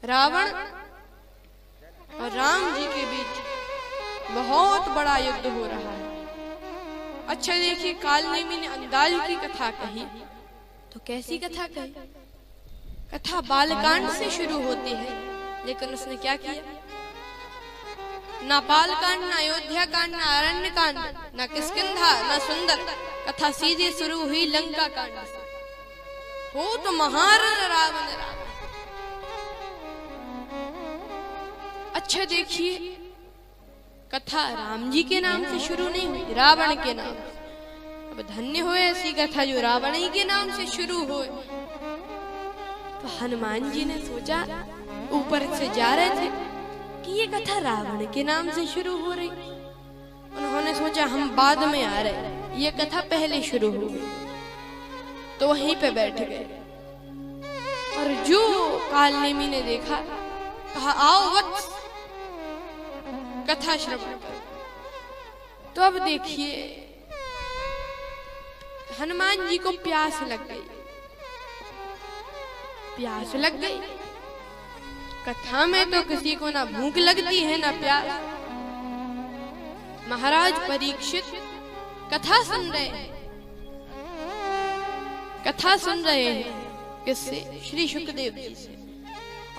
रावण और राम जी के बीच बहुत बड़ा युद्ध हो रहा है। अच्छा देखिए, कालनेमी ने अंदाज की कथा कही तो कैसी कथा कही? कथा बालकांड से शुरू होती है, लेकिन उसने क्या किया? ना बालकांड, ना अयोध्या कांड, ना अरण्य कांड, ना किष्किंधा, ना सुंदर। कथा सीधे शुरू हुई लंका कांड से। हो तो महारण रावण रावण। अच्छा देखिए, कथा राम जी के नाम से शुरू नहीं हुई, रावण के नाम से। अब धन्य हो ऐसी कथा जो रावण ही के नाम से शुरू हो। तो हनुमान जी ने सोचा, ऊपर से जा रहे थे कि ये कथा रावण के नाम से शुरू हो रही। उन्होंने सोचा हम बाद में आ रहे, ये कथा पहले शुरू हो गई। तो वहीं पे बैठ गए और जो कालनेमी ने देखा, कहा आओ वत्स, कथा श्रवण करो। तो अब देखिए, हनुमान जी को प्यास लग गई। प्यास लग गई। कथा में तो किसी को ना भूख लगती है ना प्यास। महाराज परीक्षित कथा सुन रहे हैं। कथा सुन रहे हैं किससे? श्री सुखदेव जी से।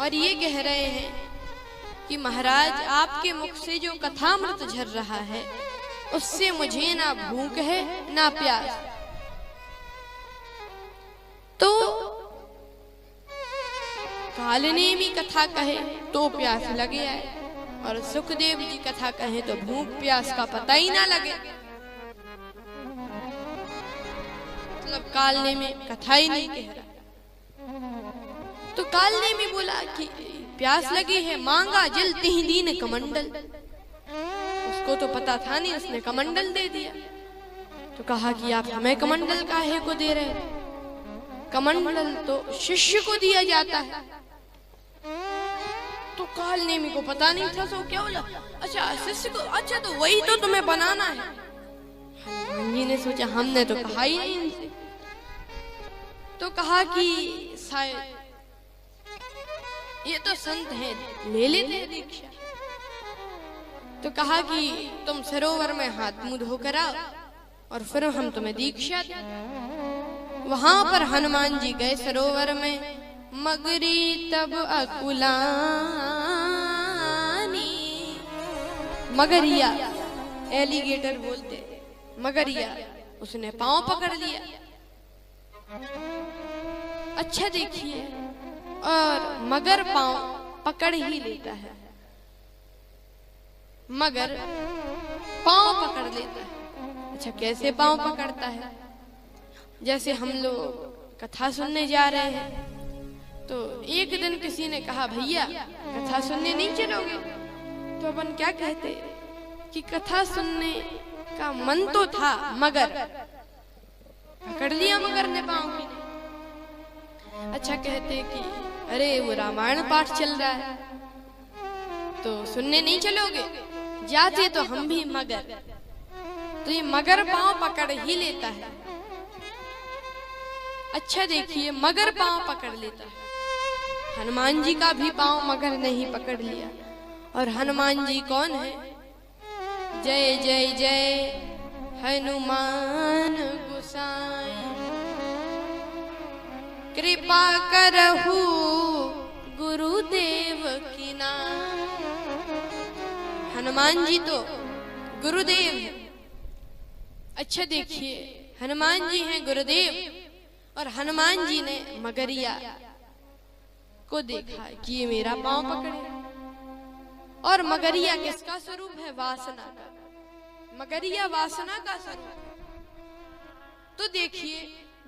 और ये कह रहे हैं कि महाराज आपके मुख से जो कथामृत झर रहा है, उससे मुझे ना भूख है ना प्यास। तो कालनेमी कथा कहे तो प्यास लगे आए, और सुखदेव जी कथा कहे तो भूख प्यास का पता ही ना लगे। मतलब कालनेमी कथा ही नहीं कह रहा। तो कालनेमी बोला कि प्यास लगी है, मांगा जल तिहि दीन कमंडल। उसको तो पता था नहीं, उसने कमंडल दे दिया। तो कहा कि आप हमें कमंडल काहे को दे रहे हैं? कमंडल तो शिष्य को दिया जाता है। तो कालनेमी को पता नहीं था। सो क्या बोला, अच्छा शिष्य को, अच्छा तो वही तो तुम्हें बनाना है। हनुमान जी ने सोचा हमने तो कहा ही नहीं इनसे। तो कहा कि शायद ये तो संत हैं, ले लेते दीक्षा। तो कहा कि तुम सरोवर में हाथ मुंह धोकर आओ और फिर हम तुम्हें दीक्षा दें। वहां पर हनुमान जी गए सरोवर में। मगरी तब अकुलानी, मगरिया एलिगेटर बोलते, मगरिया, उसने पांव पकड़ लिया। अच्छा देखिए, और मगर पांव पकड़ ही लेता है। मगर पांव पकड़ लेता है। अच्छा कैसे पांव पकड़ता है? जैसे हम लोग कथा सुनने जा रहे हैं, तो एक दिन किसी ने कहा भैया कथा सुनने नहीं चलोगे? तो अपन क्या कहते कि कथा सुनने का मन तो था, मगर पकड़ लिया मगर ने पांव की। अच्छा कहते कि अरे वो रामायण पाठ चल रहा है तो सुनने नहीं चलोगे? जाते तो हम भी मगर। तो ये मगर पांव पकड़ ही लेता है। अच्छा देखिए, मगर पांव पकड़ लेता है। हनुमान जी का भी पांव मगर ने ही पकड़ लिया। और हनुमान जी कौन है? जय जय जय हनुमान गोसाई, कृपा करहु गुरुदेव की नाम। हनुमान जी तो गुरुदेव है। अच्छा देखिए, हनुमान जी हैं गुरुदेव, और हनुमान जी ने मगरिया को देखा कि ये मेरा पांव पकड़े। और मगरिया किसका स्वरूप है? वासना का। मगरिया वासना का स्वरूप। तो देखिए,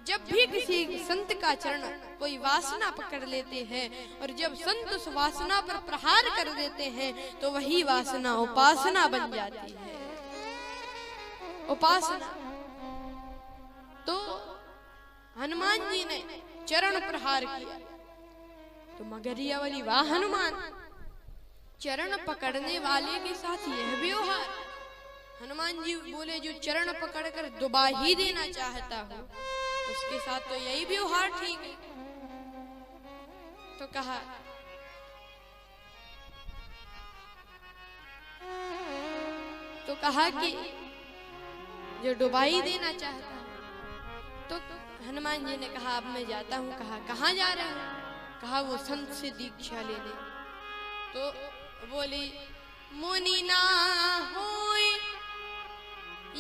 जब भी किसी संत का चरण कोई वासना पकड़ लेते हैं, और जब संत उस वासना पर प्रहार कर देते हैं, तो वही वासना उपासना बन जाती है। उपासना। तो हनुमान जी ने चरण प्रहार किया तो मगरिया वाली, वाह हनुमान, चरण पकड़ने वाले के साथ यह व्यवहार। हनुमान जी बोले जो चरण पकड़कर दुबा ही देना चाहता हो उसके साथ तो यही व्यवहार ठीक है। तो कहा तो कहा कि जो डुबाई देना चाहता है। तो हनुमान जी ने कहा अब मैं जाता हूँ। कहा कहाँ जा रहे हो? कहा वो संत से दीक्षा लेने। तो बोली मुनि ना होय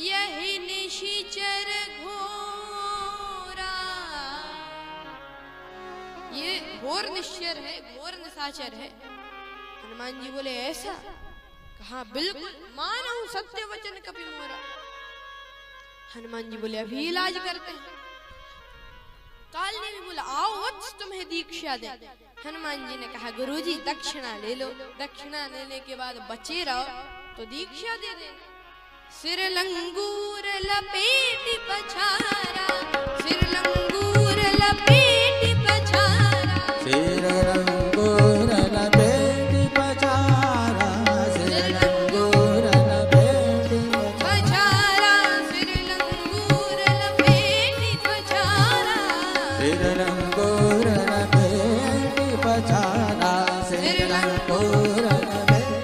यही निशिचर घोरा। ये घोर निश्चर है, घोर निशाचर है। हनुमान जी बोले ऐसा? कहा बिल्कुल मानो सत्य वचन कभी मोरा। हनुमान जी बोले अभी इलाज करते हैं। काल ने भी बोला आओ वत्स तुम्हें दीक्षा दे। हनुमान जी ने कहा गुरुजी दक्षिणा ले लो। दक्षिणा लेने के बाद बचे रहो तो दीक्षा दे दे। सिर लंगूर लपेट पछारा, सिर लंगूर लपेट पछारा, सिर लंगूर लपेट पछारा, सिर लंगूर लपेट पछारा, सिर लंगूर लपेट पछारा, सिर लंगूर लपेट पछारा, सिर लंगूर लपेट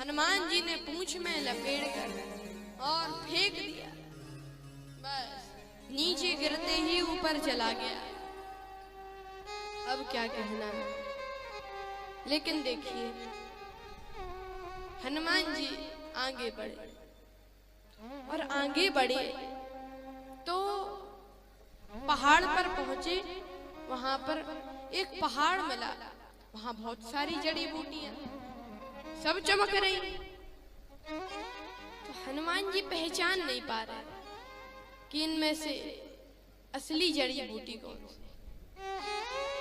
हनुमान जी ने पूंछ में लपेट कर और फेंक दिया। बस नीचे गिरते ही ऊपर चला गया। अब क्या कहना है। लेकिन देखिए हनुमान जी आगे बढ़े और आगे बढ़े तो पहाड़ पर पहुंचे। वहां पर एक पहाड़ मिला। वहां बहुत सारी जड़ी बूटियां सब चमक रही। तो हनुमान जी पहचान नहीं पा रहे कि इनमें से असली जड़ी बूटी कौन सी,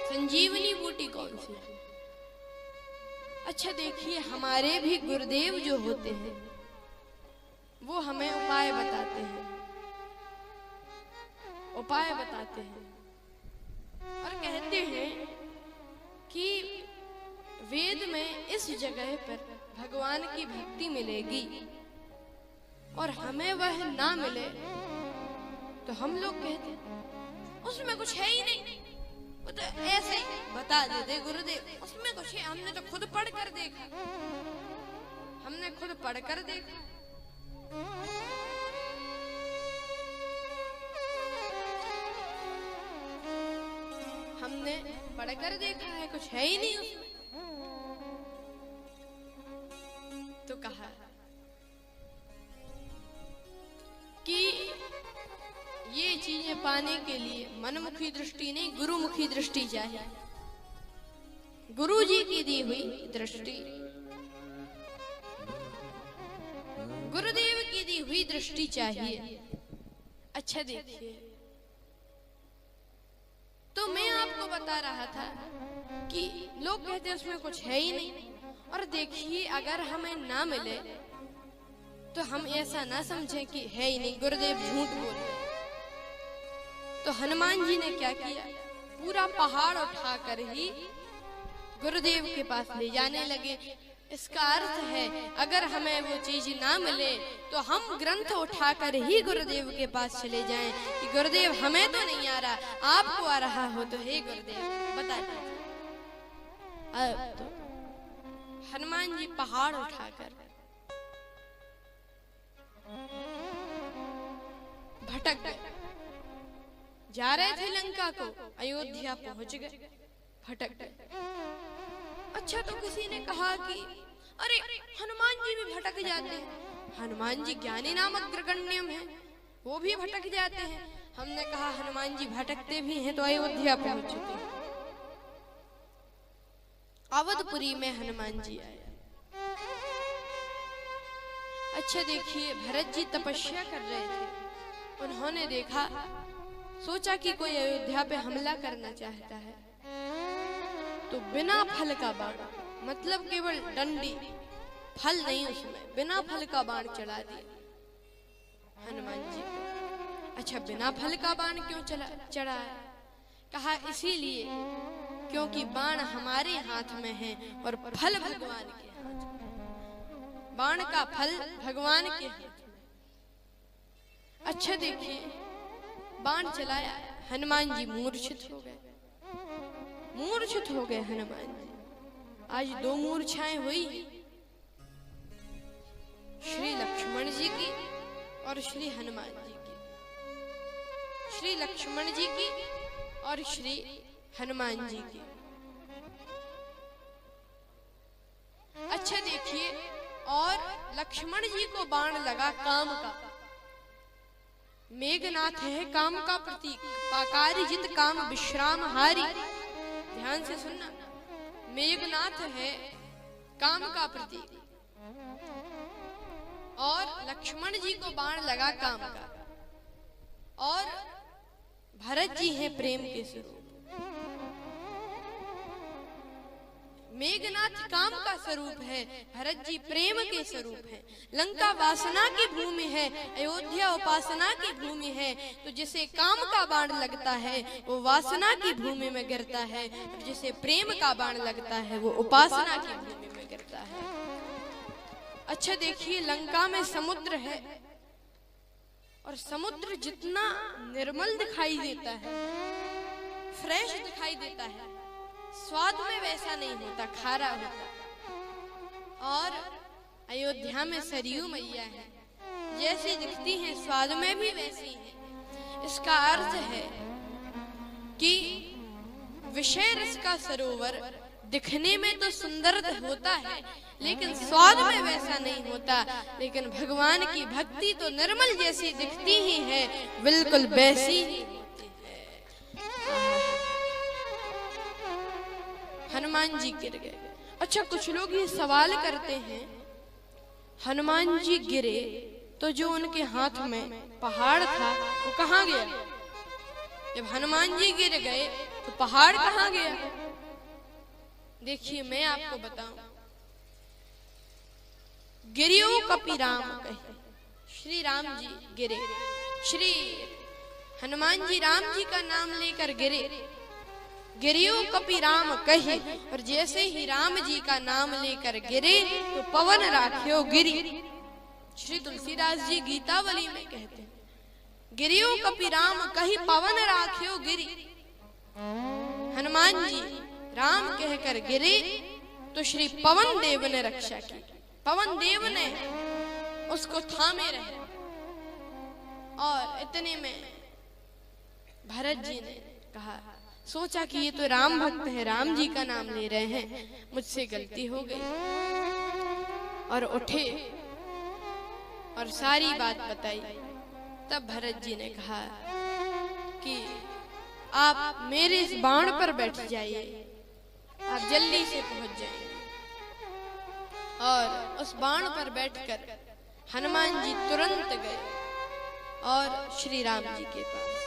संजीवनी बूटी कौन सी। अच्छा देखिए हमारे भी गुरुदेव जो होते हैं वो हमें उपाय बताते हैं, उपाय बताते हैं और कहते हैं कि वेद में इस जगह पर भगवान की भक्ति मिलेगी और हमें वह ना मिले तो हम लोग कहते हैं उसमें कुछ है ही नहीं, वो तो ऐसे ही बता देते गुरुदेव, उसमें कुछ है। हमने तो खुद पढ़ कर देखा, हमने खुद पढ़ कर देखा। हमने पढ़ कर देखा है, कुछ है ही नहीं उसमें। तो कहा कि ये चीजें पाने के लिए मनमुखी दृष्टि नहीं, गुरुमुखी दृष्टि चाहिए। गुरु जी की दी हुई दृष्टि, गुरुदेव की दी हुई दृष्टि चाहिए। अच्छा देखिए तो मैं आपको बता रहा था कि लोग कहते हैं उसमें कुछ है ही नहीं। और देखिए अगर हमें ना मिले तो हम ऐसा ना समझें कि है ही नहीं, गुरुदेव झूठ बोल रहे। तो हनुमान जी ने क्या किया, पूरा पहाड़ उठाकर ही गुरुदेव के पास ले जाने लगे। इसका अर्थ है अगर हमें वो चीज ना मिले तो हम ग्रंथ उठाकर ही गुरुदेव के पास चले जाएं कि गुरुदेव हमें तो नहीं आ रहा, आपको आ रहा हो तो हे गुरुदेव बता दीजिए। अब तो हनुमान जी पहाड़ उठाकर भटक गए, जा रहे थे लंका को, अयोध्या पहुंच गए, भटक गए। अच्छा तो किसी ने कहा कि अरे हनुमान जी भी भटक जाते हैं, हनुमान जी ज्ञानी नाम अग्रगण्यम है, वो भी भटक जाते हैं। हमने कहा हनुमान जी भटकते भी हैं तो अयोध्या पहुंच चुके हैं। अवधपुरी में हनुमान जी आए। अच्छा देखिए, भरत जी तपस्या कर रहे थे, उन्होंने देखा, सोचा कि कोई अयोध्या पे हमला करना चाहता है, तो बिना फल का बाण, मतलब केवल डंडी, फल नहीं उसमें, बिना फल का बाण चढ़ा दिया हनुमान जी को। अच्छा बिना फल का बाण क्यों चढ़ा है? कहा इसीलिए क्योंकि बाण हमारे हाथ में है और फल भगवान के हाथ में, बाण का फल भगवान के हाथ में। अच्छा देखिए, बाण चलाया, हनुमान जी मूर्छित हो गए, मूर्छित हो गए हनुमान जी। आज दो मूर्छाएं हुई, श्री लक्ष्मण जी की और श्री हनुमान जी की, श्री लक्ष्मण जी की और श्री हनुमान जी की। अच्छा देखिए, और लक्ष्मण जी को बाण लगा काम का, मेघनाथ है काम का प्रतीक, पाकारी जित काम विश्राम हारी। ध्यान से सुनना, मेघनाथ है काम का प्रतीक और लक्ष्मण जी को बाण लगा काम का, और भरत जी हैं प्रेम के स्वरूप। मेघनाथ काम का स्वरूप है, भरत जी प्रेम के स्वरूप है। लंका वासना की भूमि है, अयोध्या उपासना की भूमि है। तो जिसे काम का बाण लगता है वो वासना की भूमि में गिरता है, और जिसे प्रेम का बाण लगता है वो उपासना की भूमि में गिरता है। अच्छा देखिए, लंका में समुद्र है, और समुद्र जितना निर्मल दिखाई देता है, फ्रेश दिखाई देता है, स्वाद में वैसा नहीं होता, खारा होता। और अयोध्या में सरयू मैया है, जैसी दिखती हैं स्वाद में भी वैसी है। इसका अर्थ है कि विषय रस का सरोवर दिखने में तो सुंदर होता है, लेकिन स्वाद में वैसा नहीं होता। लेकिन भगवान की भक्ति तो निर्मल जैसी दिखती ही है, बिल्कुल वैसी ही होती है। हनुमान जी गिर गए। अच्छा कुछ लोग ये सवाल करते हैं, हनुमान जी गिरे तो जो उनके हाथ में पहाड़ था वो कहाँ गया? जब हनुमान जी गिर गए तो पहाड़ कहाँ गया? देखिए मैं आपको बताऊं, गिरियो कपि राम कहे, श्री राम जी गिरे, श्री हनुमान जी राम जी का नाम लेकर गिरे, गिरियो कपि राम कहे, और जैसे ही राम जी का नाम लेकर गिरे तो पवन राख्यो गिरी। श्री तुलसीदास जी गीतावली में कहते हैं, गिरियो कपि राम कही पवन राख्यो गिरी। हनुमान जी राम कहकर गिरे तो श्री पवन देव ने रक्षा की, पवन देव ने उसको थामे रहे। और इतने में भरत जी ने कहा, सोचा कि ये तो राम भक्त है, राम जी का नाम ले रहे हैं, मुझसे गलती हो गई। और उठे और सारी बात बताई। तब भरत जी ने कहा कि आप मेरे इस बाण पर बैठ जाइए, आप जल्दी से पहुंच जाएंगे। और उस बाण पर बैठकर हनुमान जी तुरंत गए और श्री राम जी के पास।